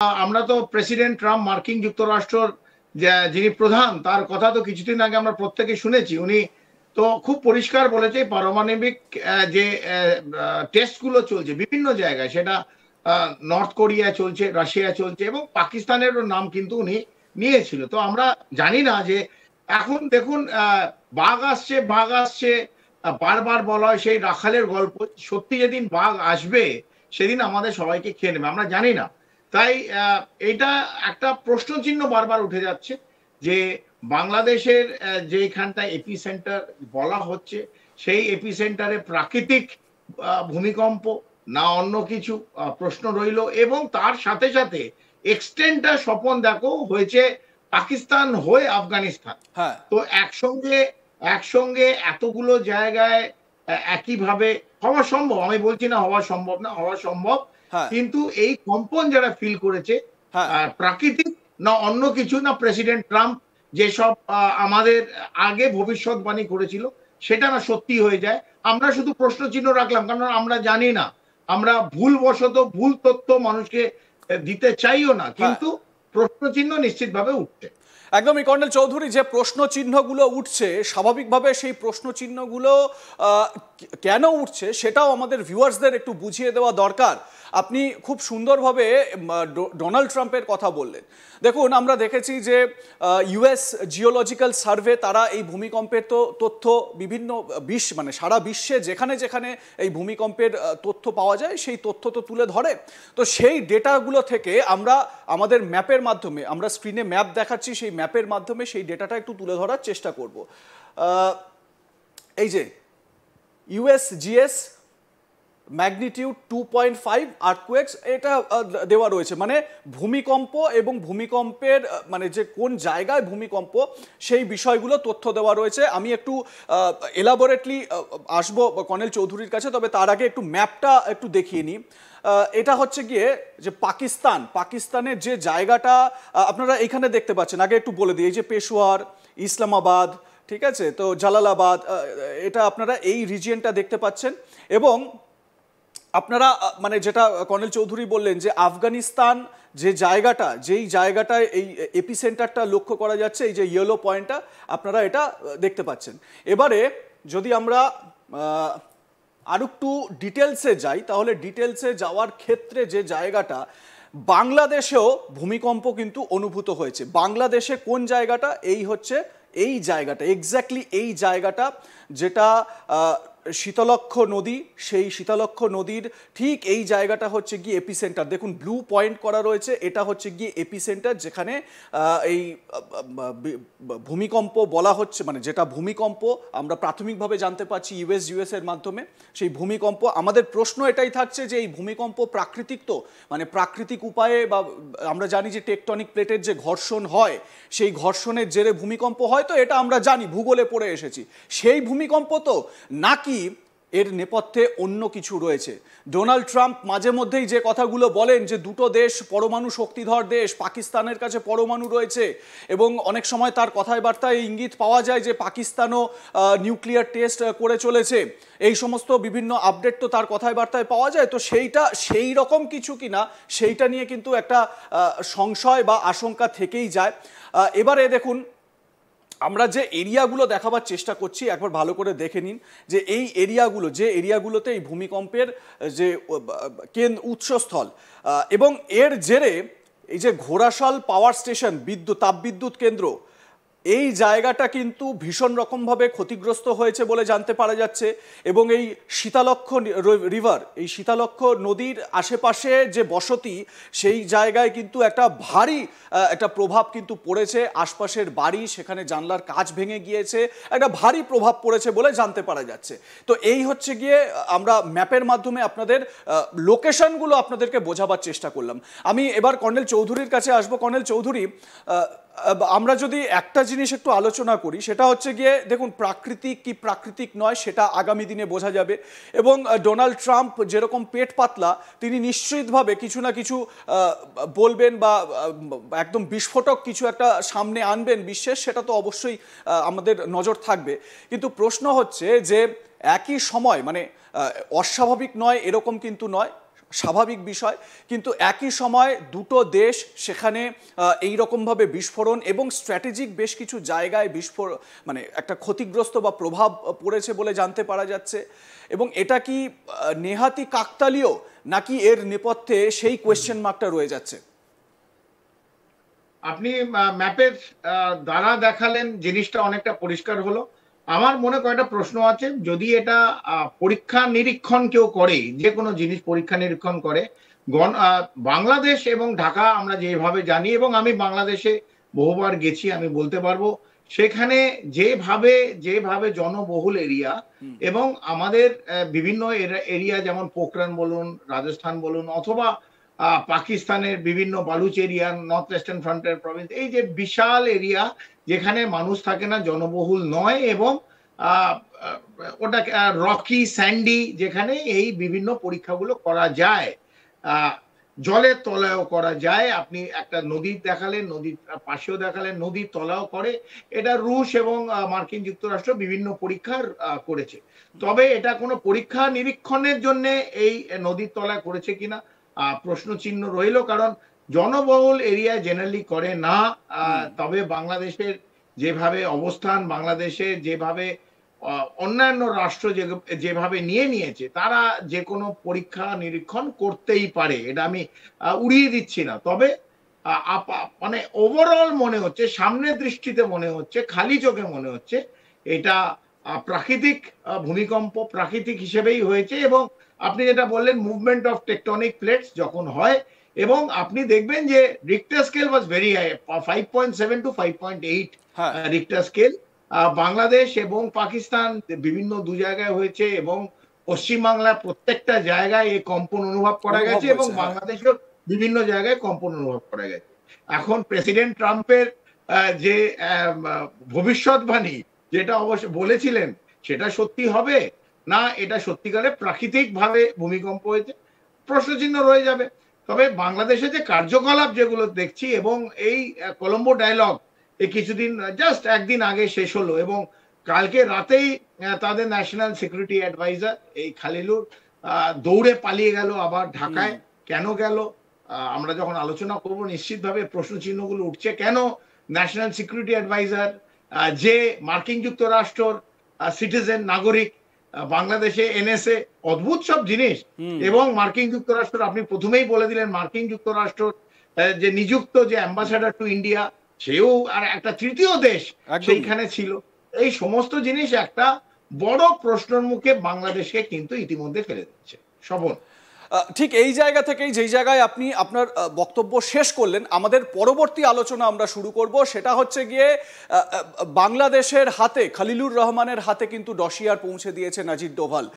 আমরা তো president Trump মার্কিন যুক্তরাষ্ট্রর যিনি প্রধান তার কথা তো কিছুদিন আগে আমরা প্রত্যেকে শুনেছি। উনি তো খুব পরিষ্কার বলেছে পারমাণবিক যে টেস্ট গুলো চলছে বিভিন্ন জায়গায়, সেটা নর্থ কোরিয়া চলছে, রাশিয়া চলছে, এবং পাকিস্তানেরও নাম কিন্তু উনি নিয়েছিল। তো আমরা জানি না যে এখন দেখুন বাঘ আসছে বাঘ আসছে, বারবার বলা হয় সেই রাখালের গল্প, সত্যি যেদিন বাঘ আসবে সেদিন আমাদের সবাইকে খেয়ে নেবে, আমরা জানি না। তাই এটা একটা প্রশ্ন চিহ্ন বারবার উঠে যাচ্ছে যে বাংলাদেশের যেখানটা এপি সেন্টার বলা হচ্ছে, সেই এপি সেন্টারে প্রাকৃতিক ভূমিকম্প না অন্য কিছু, প্রশ্ন রইল। এবং তার সাথে সাথে এক্সটেন্টটা স্বপন দেখো হয়েছে পাকিস্তান হয়ে আফগানিস্তান। হ্যাঁ, তো একসঙ্গে একসঙ্গে এতগুলো জায়গায় একইভাবে হওয়া সম্ভব, আমি বলছি না হওয়া সম্ভব না, হওয়া সম্ভব। হ্যাঁ, কিন্তু এই কম্পন যারা ফিল করেছে হ্যাঁ, প্রাকৃতিক না অন্য কিছু, না প্রেসিডেন্ট ট্রাম্প যেসব আমাদের আগে ভবিষ্যৎবাণী করেছিল সেটা না সত্যি হয়ে যায়, আমরা শুধু প্রশ্ন চিহ্ন রাখলাম কারণ আমরা জানি না। আমরা ভুলবশত ভুল তথ্য মানুষকে দিতে চাইও না, হ্যাঁ, কিন্তু প্রশ্ন চিহ্ন নিশ্চিতভাবে উঠছে। একদমই কর্নেল চৌধুরী, যে প্রশ্ন চিহ্নগুলো উঠছে স্বাভাবিকভাবে সেই প্রশ্ন চিহ্নগুলো কেন উঠছে সেটাও আমাদের ভিউয়ার্সদের একটু বুঝিয়ে দেওয়া দরকার। আপনি খুব সুন্দরভাবে ডোনাল্ড ট্রাম্পের কথা বললেন। দেখুন, আমরা দেখেছি যে ইউএস জিওলজিক্যাল সার্ভে তারা এই ভূমিকম্পের তথ্য বিভিন্ন মানে সারা বিশ্বে যেখানে যেখানে এই ভূমিকম্পের তথ্য পাওয়া যায় সেই তথ্য তো তুলে ধরে। তো সেই ডেটাগুলো থেকে আমরা আমাদের ম্যাপের মাধ্যমে, আমরা স্ক্রিনে ম্যাপ দেখাচ্ছি, সেই ম্যাপের মাধ্যমে সেই ডেটাটা একটু তুলে ধরার চেষ্টা করব। এই যে ইউএসজিএস ম্যাগনিটিউড 2.5 আর্থকোয়েকস, এটা দেওয়া রয়েছে, মানে ভূমিকম্প এবং ভূমিকম্পের মানে যে কোন জায়গায় ভূমিকম্প সেই বিষয়গুলো তথ্য দেওয়া রয়েছে। আমি একটু এলাবোরেটলি আসবো কর্নেল চৌধুরীর কাছে, তবে তার আগে একটু ম্যাপটা একটু দেখিয়ে নিই। এটা হচ্ছে গিয়ে যে পাকিস্তানের যে জায়গাটা আপনারা এখানে দেখতে পাচ্ছেন, আগে একটু বলে দিই, এই যে পেশোয়ার, ইসলামাবাদ, ঠিক আছে, তো জালালাবাদ, এটা আপনারা এই রিজিয়নটা দেখতে পাচ্ছেন। এবং আপনারা মানে যেটা কর্নেল চৌধুরী বললেন যে আফগানিস্তান যেই জায়গাটায় এই এপিসেন্টারটা লক্ষ্য করা যাচ্ছে, এই যে ইয়েলো পয়েন্টটা আপনারা এটা দেখতে পাচ্ছেন। এবারে যদি আমরা আর একটু ডিটেলসে যাই, তাহলে ডিটেলসে যাওয়ার ক্ষেত্রে যে জায়গাটা, বাংলাদেশেও ভূমিকম্প কিন্তু অনুভূত হয়েছে। বাংলাদেশে কোন জায়গাটা? এই হচ্ছে এই জায়গাটা, এক্স্যাক্টলি এই জায়গাটা, যেটা শীতলক্ষ নদী, সেই শীতলক্ষ নদীর ঠিক এই জায়গাটা হচ্ছে গিয়ে এপিসেন্টার। দেখুন ব্লু পয়েন্ট করা রয়েছে, এটা হচ্ছে গিয়ে এপিসেন্টার, যেখানে এই ভূমিকম্প বলা হচ্ছে, মানে যেটা ভূমিকম্প আমরা প্রাথমিকভাবে জানতে পারছি ইউএস এর মাধ্যমে। সেই ভূমিকম্প, আমাদের প্রশ্ন এটাই থাকছে যে এই ভূমিকম্প প্রাকৃতিক, তো মানে প্রাকৃতিক উপায়ে, বা আমরা জানি যে টেকটনিক প্লেটের যে ঘর্ষণ হয় সেই ঘর্ষণের জেরে ভূমিকম্প হয়, তো এটা আমরা জানি, ভূগোলে পড়ে এসেছি। সেই ভূমিকম্প তো নাকি এর নেপথ্যে অন্য কিছু রয়েছে? ডোনাল্ড ট্রাম্প মাঝে মধ্যেই যে কথাগুলো বলেন যে দুটো দেশ পরমাণু শক্তিধর দেশ, পাকিস্তানের কাছে পরমাণু রয়েছে, এবং অনেক সময় তার কথায় বার্তায় ইঙ্গিত পাওয়া যায় যে পাকিস্তানও নিউক্লিয়ার টেস্ট করে চলেছে, এই সমস্ত বিভিন্ন আপডেট তো তার কথায় বার্তায় পাওয়া যায়। তো সেইটা সেই রকম কিছু কিনা সেইটা নিয়ে কিন্তু একটা সংশয় বা আশঙ্কা থেকেই যায়। এবারে দেখুন, আমরা যে এরিয়াগুলো দেখাবার চেষ্টা করছি একবার ভালো করে দেখে নিন, যে এই এরিয়াগুলো, যে এরিয়াগুলোতে এই ভূমিকম্পের যে উৎসস্থল, এবং এর জেরে এই যে ঘোড়াশাল পাওয়ার স্টেশন, তাপবিদ্যুৎ কেন্দ্র, এই জায়গাটা কিন্তু ভীষণ রকমভাবে ক্ষতিগ্রস্ত হয়েছে বলে জানতে পারা যাচ্ছে। এবং এই শীতলক্ষ রিভার, এই শীতলক্ষ নদীর আশেপাশে যে বসতি, সেই জায়গায় কিন্তু একটা ভারী একটা প্রভাব কিন্তু পড়েছে। আশপাশের বাড়ি, সেখানে জানলার কাঁচ ভেঙে গিয়েছে, একটা ভারী প্রভাব পড়েছে বলে জানতে পারা যাচ্ছে। তো এই হচ্ছে গিয়ে আমরা ম্যাপের মাধ্যমে আপনাদের লোকেশনগুলো আপনাদেরকে বোঝাবার চেষ্টা করলাম। আমি এবার কর্নেল চৌধুরীর কাছে আসবো। কর্নেল চৌধুরী, আমরা যদি একটা জিনিস একটু আলোচনা করি, সেটা হচ্ছে গিয়ে দেখুন, প্রাকৃতিক কি প্রাকৃতিক নয় সেটা আগামী দিনে বোঝা যাবে। এবং ডোনাল্ড ট্রাম্প যেরকম পেট পাতলা, তিনি নিশ্চিতভাবে কিছু না কিছু বলবেন বা একদম বিস্ফোরক কিছু একটা সামনে আনবেন বিশ্বের, সেটা তো অবশ্যই আমাদের নজর থাকবে। কিন্তু প্রশ্ন হচ্ছে যে একই সময়, মানে অস্বাভাবিক নয় এরকম কিন্তু নয়, স্বাভাবিক বিষয়, কিন্তু একই সময় দুটো দেশ সেখানে এই রকমভাবে বিস্ফোরণ এবং স্ট্র্যাটেজিক বেশ কিছু জায়গায় মানে একটা ক্ষতিগ্রস্ত বা প্রভাব পড়েছে বলে জানতে পারা যাচ্ছে। এবং এটা কি নেহাতি কাকতালীয়, নাকি এর নেপথ্যে সেই কোয়েশ্চেন মার্কটা রয়ে যাচ্ছে? আপনি ম্যাপের দ্বারা দেখালেন, জিনিসটা অনেকটা পরিষ্কার হলো। আমার মনে কয়েকটা প্রশ্ন আছে। যদি এটা পরীক্ষা নিরীক্ষণ কেউ করে, যে কোনো জিনিস পরীক্ষা নিরীক্ষণ করে, বাংলাদেশ এবং ঢাকা আমরা যেভাবে জানি, এবং আমি বাংলাদেশে বহুবার গেছি, আমি বলতে পারবো সেখানে যেভাবে যেভাবে জনবহুল এরিয়া, এবং আমাদের বিভিন্ন এরিয়া যেমন পোখরান বলুন, রাজস্থান বলুন, অথবা পাকিস্তানের বিভিন্ন Baloch area, north western frontier Province, এই যে বিশাল এরিয়া যেখানে মানুষ থাকে না, জনবহুল নয়, এবং ওটা রকি স্যান্ডি, যেখানে এই বিভিন্ন পরীক্ষাগুলো করা যায়, জলের তলায়ও করা যায়। আপনি একটা নদীর দেখালেন, নদীর পাশেও দেখালেন, নদীর তলাও করে। এটা রুশ এবং মার্কিন যুক্তরাষ্ট্র বিভিন্ন পরীক্ষার করেছে। তবে এটা কোনো পরীক্ষা নিরীক্ষণের জন্য এই নদীর তলায় করেছে কিনা প্রশ্ন চিহ্ন রইল, কারণ জনবহুল এরিয়া জেনারেলি করে না। তবে বাংলাদেশের যেভাবে অবস্থান, বাংলাদেশে যেভাবে অন্যান্য রাষ্ট্র যেভাবে নিয়েছে, তারা যে কোনো পরীক্ষা নিরীক্ষণ করতেই পারে, এটা আমি উড়িয়ে দিচ্ছি না। তবে মানে ওভারঅল মনে হচ্ছে, সামনের দৃষ্টিতে মনে হচ্ছে, খালি চোখে মনে হচ্ছে এটা প্রাকৃতিক ভূমিকম্প, প্রাকৃতিক হিসেবেই হয়েছে। এবং আপনি যেটা বললেন, মুভমেন্ট অফ টেকটনিক প্লেটস যখন হয়, এবং আপনি দেখবেন যে Richter scale was very high, 5.7 to 5.8 Richter scale. Bangladesh এবং পাকিস্তান বিভিন্ন দু জায়গায় হয়েছে, এবং পশ্চিমবাংলা প্রত্যেকটা জায়গায় এই কম্পন অনুভব করা গেছে, এবং বাংলাদেশের বিভিন্ন জায়গায় কম্পন অনুভব করা গেছে। এখন প্রেসিডেন্ট ট্রাম্পের যে ভবিষ্যৎবাণী, যেটা অবশ্য বলেছিলেন, সেটা সত্যি হবে না এটা সত্যিকারে প্রাকৃতিক ভাবে ভূমিকম্প হয়েছে, প্রশ্নচিহ্ন রয়ে যাবে। তবে বাংলাদেশে যে কার্যকলাপ যেগুলো দেখছি, এবং এই কলম্বো ডায়ালগ এই কিছুদিন, জাস্ট একদিন আগে শেষ হলো, এবং কালকে রাতেই তাদের ন্যাশনাল সিকিউরিটি অ্যাডভাইজার এই খালিলুর দৌড়ে পালিয়ে গেল আবার ঢাকায়। কেন গেল আমরা যখন আলোচনা করব, নিশ্চিতভাবে প্রশ্ন চিহ্নগুলো উঠছে। কেন ন্যাশনাল সিকিউরিটি অ্যাডভাইজার, যে মার্কিন যুক্তরাষ্ট্রের সিটিজেন, নাগরিক, বাংলাদেশে এনএসএ, অদ্ভুত সব জিনিস। এবং মার্কিন যুক্তরাষ্ট্র, আপনি প্রথমেই বলে দিলেন, মার্কিন যুক্তরাষ্ট্র যে নিযুক্ত যে অ্যাম্বাসাডার টু ইন্ডিয়া, সেও আর একটা তৃতীয় দেশ সেইখানে ছিল। এই সমস্ত জিনিস একটা বড় প্রশ্নের মুখে বাংলাদেশকে কিন্তু ইতিমধ্যে ফেলে দিচ্ছে। শোভন, ঠিক এই জায়গা থেকেই, যেই জায়গায় আপনি আপনার বক্তব্য শেষ করলেন, আমাদের পরবর্তী আলোচনা আমরা শুরু করব। সেটা হচ্ছে গিয়ে বাংলাদেশের হাতে, খলিলুর রহমানের হাতে কিন্তু ডসিয়ার পৌঁছে দিয়েছে নাজির ডোভাল।